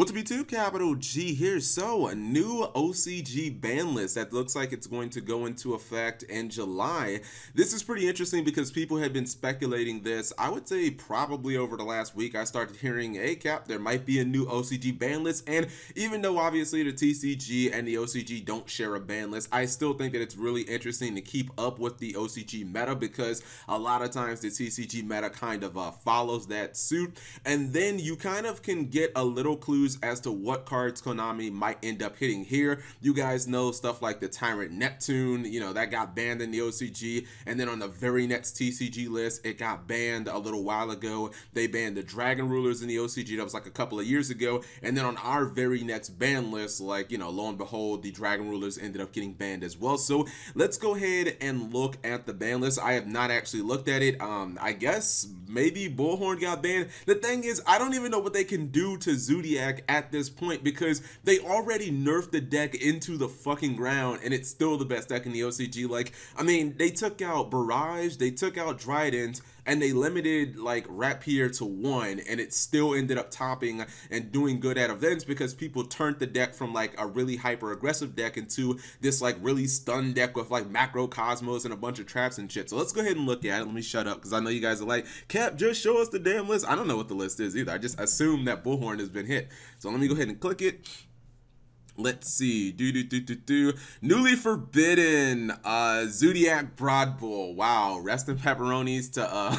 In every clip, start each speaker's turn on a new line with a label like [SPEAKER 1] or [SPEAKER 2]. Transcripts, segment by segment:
[SPEAKER 1] What's up YouTube, Capital G here. So a new OCG ban list that looks like it's going to go into effect in July. This is pretty interesting because people had been speculating this. I would say probably over the last week I started hearing, hey Cap, there might be a new OCG ban list. And even though obviously the TCG and the OCG don't share a ban list, I still think that it's really interesting to keep up with the OCG meta because a lot of times the TCG meta kind of follows that suit. And then you kind of can get a little clue as to what cards Konami might end up hitting here. You guys know stuff like the Tyrant Neptune, you know, that got banned in the OCG, and then on the very next TCG list, it got banned a little while ago. They banned the Dragon Rulers in the OCG, that was like a couple of years ago, and then on our very next ban list, like, you know, lo and behold, the Dragon Rulers ended up getting banned as well. So let's go ahead and look at the ban list. I have not actually looked at it. I guess maybe Bullhorn got banned. The thing is, I don't even know what they can do to Zoodiac at this point because they already nerfed the deck into the fucking ground and it's still the best deck in the OCG. Like, I mean, they took out Barrage, they took out Trident, and they limited like Rapier to 1, and it still ended up topping and doing good at events because people turned the deck from like a really hyper aggressive deck into this like really stun deck with like Macro Cosmos and a bunch of traps and shit. So let's go ahead and look at it. Let me shut up because I know you guys are like, Cap, just show us the damn list. I don't know what the list is either. I just assume that Bullhorn has been hit. So let me go ahead and click it. Let's see. Newly forbidden Zoodiac broadbull. Wow. Rest in pepperonis to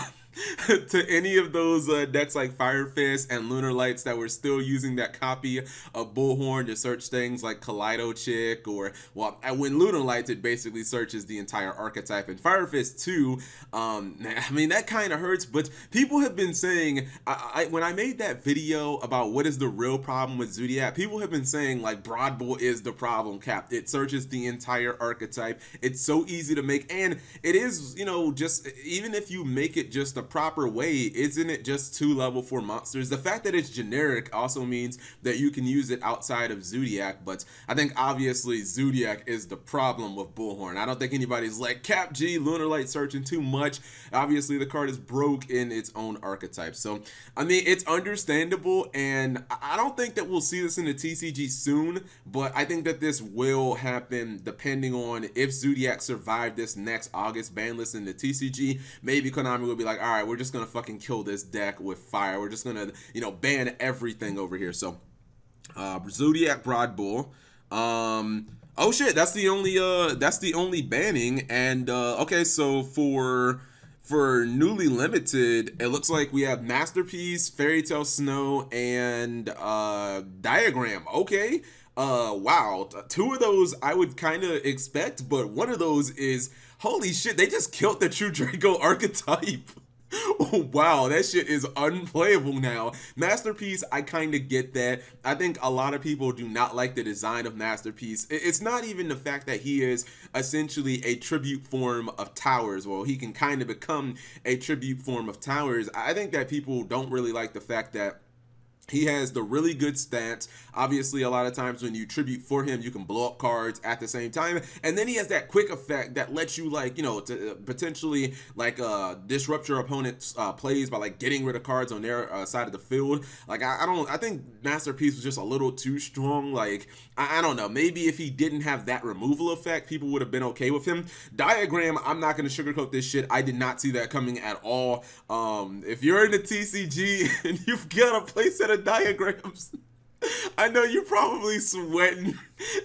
[SPEAKER 1] to any of those decks like Fire Fist and Lunar Lights that were still using that copy of Bullhorn to search things like Kaleido Chick, or, well, when Lunar Lights, it basically searches the entire archetype. And Fire Fist 2, I mean, that kind of hurts, but people have been saying, when I made that video about what is the real problem with Zoodiac, people have been saying, like, broadbull is the problem, Cap. It searches the entire archetype. It's so easy to make, and it is, you know, just, even if you make it just a proper way, isn't it just 2 level 4 monsters? The fact that it's generic also means that you can use it outside of Zoodiac, but I think obviously Zoodiac is the problem with Bullhorn. I don't think anybody's like, Cap G, Lunar Light searching too much. Obviously the card is broke in its own archetype. So, I mean, it's understandable, and I don't think that we'll see this in the TCG soon, but I think that this will happen depending on if Zoodiac survived this next August ban list in the TCG. Maybe Konami will be like, all right, we're just gonna fucking kill this deck with fire. We're just gonna, you know, ban everything over here. So Zoodiac broadbull. Oh shit, that's the only banning. And okay, so for newly limited, it looks like we have Masterpiece, Fairy Tale Snow, and Diagram. Okay. Wow, 2 of those I would kind of expect, but one of those is, holy shit, they just killed the true Draco archetype. Oh, wow, that shit is unplayable now. Masterpiece, I kind of get that. I think a lot of people do not like the design of Masterpiece. It's not even the fact that he is essentially a tribute form of Towers. Well, he can kind of become a tribute form of Towers. I think that people don't really like the fact that he has the really good stats. Obviously, a lot of times when you tribute for him, you can blow up cards at the same time. And then he has that quick effect that lets you, like, you know, to potentially, like, disrupt your opponent's plays by, like, getting rid of cards on their side of the field. Like, I think Masterpiece was just a little too strong. Like, I don't know. Maybe if he didn't have that removal effect, people would have been okay with him. Diagram, I'm not going to sugarcoat this shit. I did not see that coming at all. If you're in the TCG and you've got a playset of diagrams, I know you're probably sweating.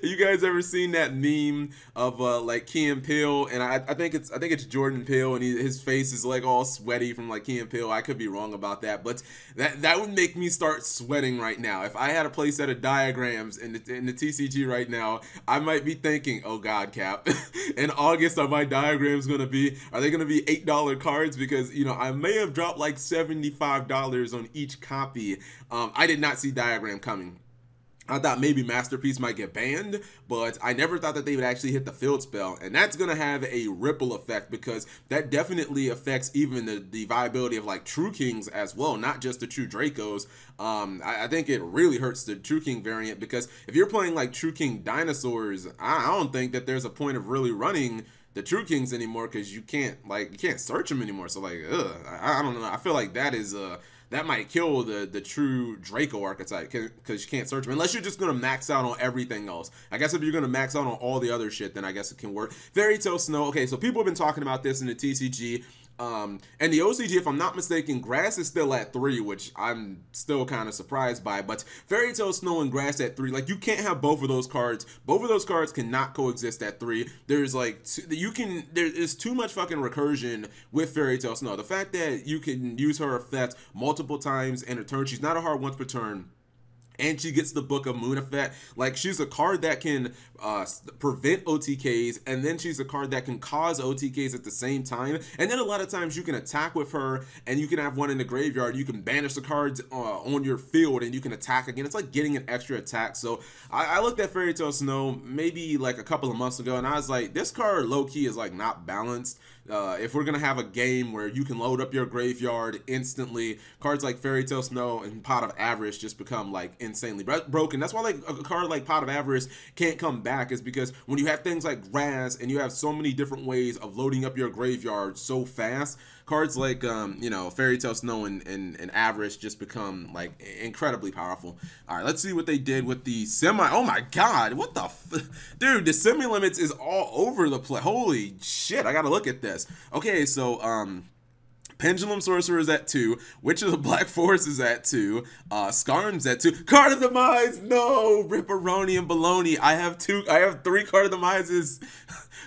[SPEAKER 1] You guys ever seen that meme of like Key and Peele, and I think it's Jordan Peele, and his face is like all sweaty from like Key and Peele. I could be wrong about that, but that would make me start sweating right now. If I had a playset of diagrams in the TCG right now, I might be thinking, oh God, Cap, in August are my diagrams gonna be? Are they gonna be $8 cards? Because, you know, I may have dropped like $75 on each copy. I did not see Diagram coming. I thought maybe Masterpiece might get banned, but I never thought that they would actually hit the field spell, and that's going to have a ripple effect because that definitely affects even the viability of like True Kings as well, not just the True Dracos. I think it really hurts the True King variant because if you're playing like True King Dinosaurs, I don't think that there's a point of really running the True Kings anymore because you can't search them anymore. So like, I don't know. I feel like that is that might kill the true Draco archetype, because you can't search him unless you're just gonna max out on everything else. I guess if you're gonna max out on all the other shit, then I guess it can work. Fairy Tale Snow. Okay, so people have been talking about this in the TCG. And the OCG, if I'm not mistaken, Grass is still at 3, which I'm still kind of surprised by. But Fairy Tale Snow and Grass at 3, like, you can't have both of those cards. Both of those cards cannot coexist at 3. There's like there's too much fucking recursion with Fairy Tale Snow. The fact that you can use her effect multiple times in a turn, she's not a hard once per turn. And she gets the Book of Moon effect. Like, she's a card that can prevent OTKs, and then she's a card that can cause OTKs at the same time. And then a lot of times you can attack with her, and you can have one in the graveyard. You can banish the cards on your field, and you can attack again. It's like getting an extra attack. So I looked at Fairy Tale Snow maybe like a couple of months ago, and I was like, this card low-key is like not balanced. If we're gonna have a game where you can load up your graveyard instantly, cards like Fairy Tale Snow and Pot of Avarice just become like insanely broken. That's why like a card like Pot of Avarice can't come back, is because when you have things like Grass and you have so many different ways of loading up your graveyard so fast, cards like you know, Fairy Tale Snow and Avarice just become like incredibly powerful. All right, let's see what they did with the semi. Oh my god, what the dude, the semi limits is all over the place. Holy shit, I gotta look at this. Okay, so Pendulum Sorcerer is at 2. Witch of the Black Forest is at 2. Skarn's at 2. Card of Demise! No! Ripperoni and Baloney. I have 3 Card of Demises.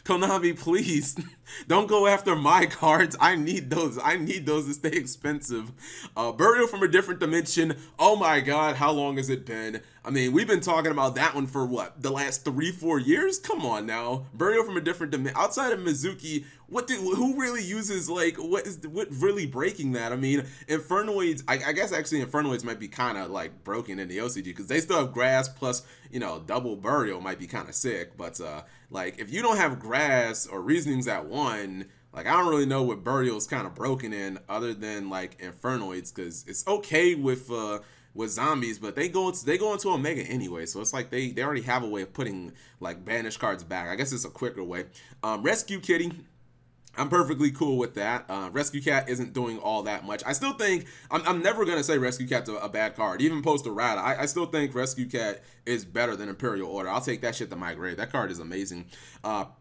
[SPEAKER 1] Konami, please. Don't go after my cards. I need those. I need those to stay expensive. Burial from a Different Dimension. Oh my god, how long has it been? I mean, we've been talking about that one for what, the last 3-4 years? Come on now. Burial from a Different Dimension. Outside of Mizuki, who really uses, like, what really breaking that? I mean, Infernoids, I guess actually Infernoids might be kind of like broken in the OCG, because they still have Grass plus, you know, double Burial might be kind of sick. But like, if you don't have Grass or Reasonings at 1, like, I don't really know what Burial's kind of broken in other than like Infernoids, because it's okay with zombies, but they go into Omega anyway, so it's like they already have a way of putting like banished cards back. I guess it's a quicker way. Rescue Kitty, I'm perfectly cool with that. Rescue Cat isn't doing all that much. I still think, I'm never going to say Rescue Cat's a bad card. Even post errata, I still think Rescue Cat is better than Imperial Order. I'll take that shit to my grave. That card is amazing.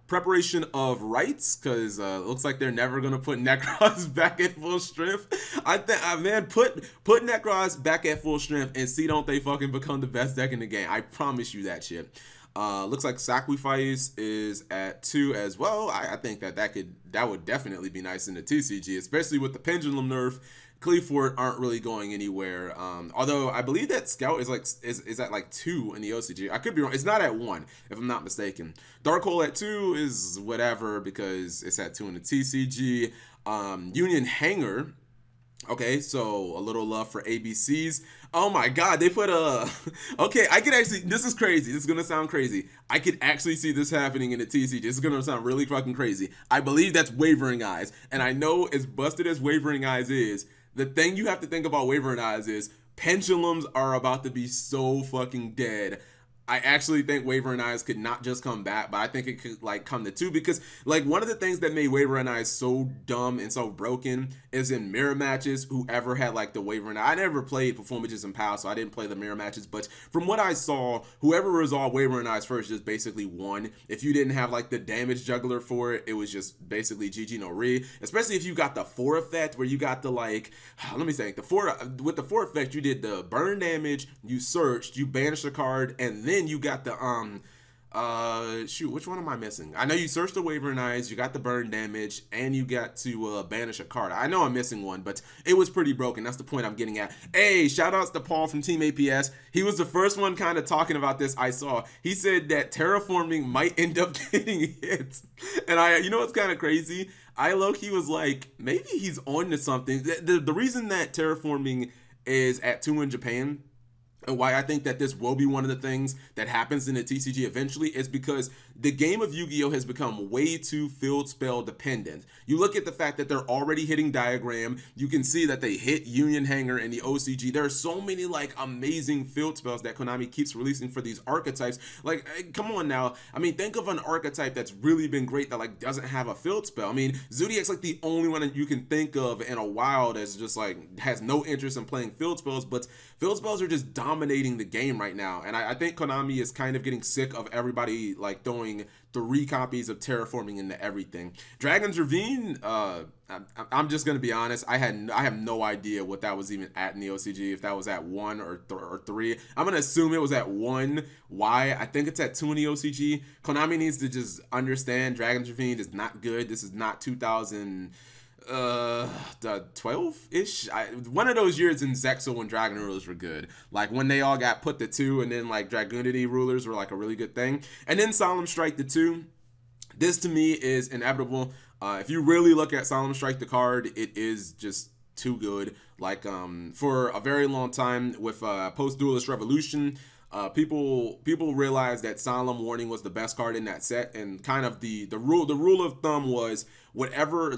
[SPEAKER 1] Preparation of Rites, because it looks like they're never going to put Necros back at full strength. I think, man, put Necros back at full strength and see don't they fucking become the best deck in the game. I promise you that shit. Looks like Sacrifice is at 2 as well. I think that would definitely be nice in the TCG, especially with the Pendulum nerf. Cleefort aren't really going anywhere. Although I believe that Scout is at like 2 in the OCG. I could be wrong. It's not at 1 if I'm not mistaken. Dark Hole at 2 is whatever because it's at 2 in the TCG. Union Hanger. Okay, so a little love for ABCs. Oh my god, they put a... Okay, I could actually... This is crazy. This is going to sound crazy. I could actually see this happening in the TCG. This is going to sound really fucking crazy. I believe that's Wavering Eyes. And I know as busted as Wavering Eyes is, the thing you have to think about Wavering Eyes is pendulums are about to be so fucking dead. I actually think Wavering Eyes could not just come back, but I think it could like come to 2 because like one of the things that made Wavering Eyes so dumb and so broken is in mirror matches. Whoever had like the Wavering Eye, I never played Performages and PAL, so I didn't play the mirror matches, but from what I saw, whoever resolved Wavering Eyes first just basically won. If you didn't have like the damage juggler for it, it was just basically GG no re, especially if you got the 4 effect where you got the like, let me think, with the 4 effect, you did the burn damage, you searched, you banished a card, and then you got the shoot, which one am I missing? I know you searched the Wavering Eyes, you got the burn damage, and you got to banish a card. I know I'm missing one, but it was pretty broken. That's the point I'm getting at. Hey, shout outs to Paul from Team APS. He was the first one kind of talking about this I saw. He said that terraforming might end up getting hit. And you know what's kind of crazy? I low-key was like, maybe he's on to something. The reason that terraforming is at 2 in Japan and why I think that this will be one of the things that happens in the TCG eventually is because the game of Yu-Gi-Oh has become way too field spell dependent. You look at the fact that they're already hitting Diagram, you can see that they hit Union Hanger in the OCG. There are so many like amazing field spells that Konami keeps releasing for these archetypes. Like, come on now. I mean, think of an archetype that's really been great that like doesn't have a field spell. I mean, Zoodiac's like the only one that you can think of in a while that's just like has no interest in playing field spells, but field spells are just dominating the game right now. And I think Konami is kind of getting sick of everybody like throwing 3 copies of Terraforming into everything. Dragon's Ravine, I'm just gonna be honest, I have no idea what that was even at in the OCG, if that was at 1 or 3. I'm gonna assume it was at 1. Why? I think it's at 2 in the OCG. Konami needs to just understand Dragon's Ravine is not good. This is not 2000 the 12-ish, one of those years in Zexal when Dragon Rulers were good, like when they all got put to 2, and then like Dragunity Rulers were like a really good thing, and then Solemn Strike to 2. This to me is inevitable. If you really look at Solemn Strike the card, it is just too good. Like for a very long time with Post Duelist Revolution, people realized that Solemn Warning was the best card in that set, and kind of the rule of thumb was whatever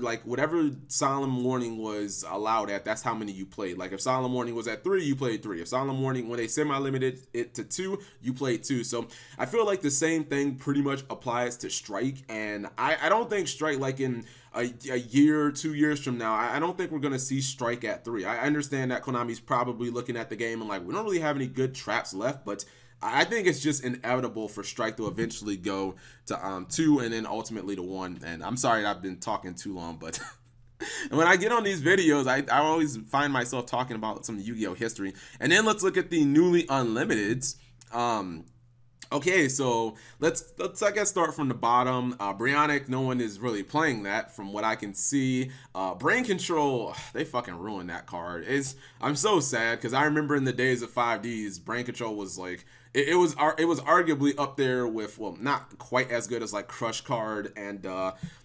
[SPEAKER 1] Solemn Warning was allowed at, that's how many you played. Like if Solemn Warning was at 3, you played 3. If Solemn Warning, when they semi-limited it to 2, you played 2. So I feel like the same thing pretty much applies to Strike, and I don't think Strike, like in a year, 2 years from now, I don't think we're going to see Strike at 3. I understand that Konami's probably looking at the game and like, we don't really have any good traps left, but I think it's just inevitable for Strike to eventually go to 2 and then ultimately to 1. And I'm sorry I've been talking too long, but and when I get on these videos, I always find myself talking about some Yu-Gi-Oh history. And then let's look at the newly Unlimiteds. Okay, so let's I guess start from the bottom. Brionic, no one is really playing that from what I can see. Brain Control, they fucking ruined that card. I'm so sad because I remember in the days of 5Ds, Brain Control was like, it was arguably up there with, well, not quite as good as like Crush Card and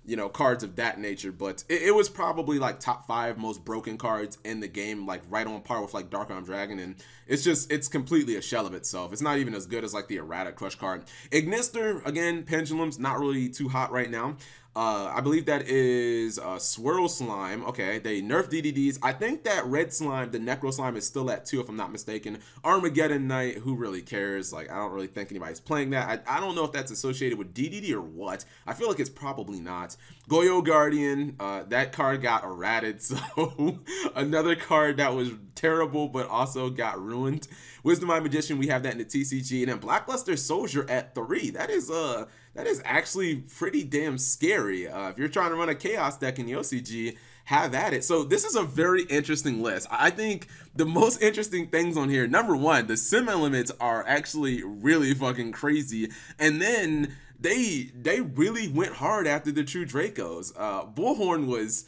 [SPEAKER 1] you know, cards of that nature, but it was probably like top 5 most broken cards in the game, like right on par with like Dark Arm Dragon, and it's completely a shell of itself. It's not even as good as like the erratic Crush Card. Ignister, again, Pendulum's not really too hot right now. I believe that is Swirl Slime. Okay, they nerfed DDDs. I think that Red Slime, the Necro Slime, is still at 2 if I'm not mistaken. Armageddon Knight, who really cares? Like, I don't really think anybody's playing that. I don't know if that's associated with DDD or what. I feel like it's probably not. Goyo Guardian, that card got errated, so another card that was terrible but also got ruined. Wisdom Eye Magician, we have that in the TCG, and then Blackluster Soldier at 3. That is actually pretty damn scary. If you're trying to run a Chaos deck in the OCG, have at it. So this is a very interesting list. I think the most interesting things on here, number 1, the semi-limits are actually really fucking crazy, and then they really went hard after the True Dracos. Bullhorn was,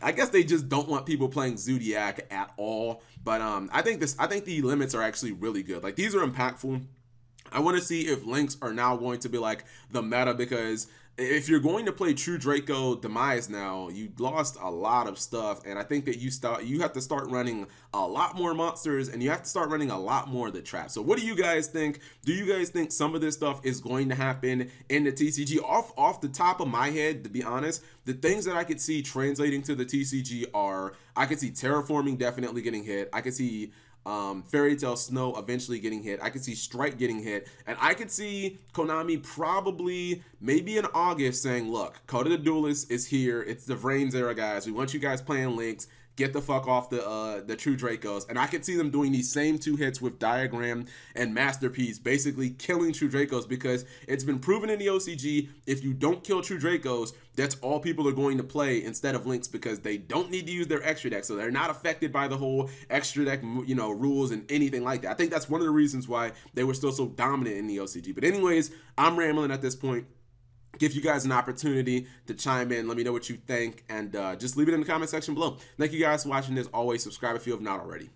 [SPEAKER 1] I guess they just don't want people playing Zoodiac at all, but I think the limits are actually really good. Like, these are impactful. I want to see if links are now going to be like the meta, because if you're going to play True Draco Demise now, you lost a lot of stuff, and I think that you have to start running a lot more monsters, and you have to start running a lot more of the traps. So what do you guys think? Do you guys think some of this stuff is going to happen in the TCG? Off the top of my head, to be honest, the things that I could see translating to the TCG are, I could see Terraforming definitely getting hit. I could see Fairy Tail Snow eventually getting hit. I could see Strike getting hit, and I could see Konami probably maybe in August saying, look, Code of the Duelist is here. It's the Vrains era, guys. We want you guys playing Links. Get the fuck off the True Dracos. And I could see them doing these same 2 hits with Diagram and Masterpiece, basically killing True Dracos, because it's been proven in the OCG, if you don't kill True Dracos, that's all people are going to play instead of Links, because they don't need to use their extra deck, so they're not affected by the whole extra deck, you know, rules and anything like that. I think that's one of the reasons why they were still so dominant in the OCG. But anyways, I'm rambling at this point. Give you guys an opportunity to chime in. Let me know what you think, and just leave it in the comment section below. Thank you guys for watching. As always, subscribe if you have not already.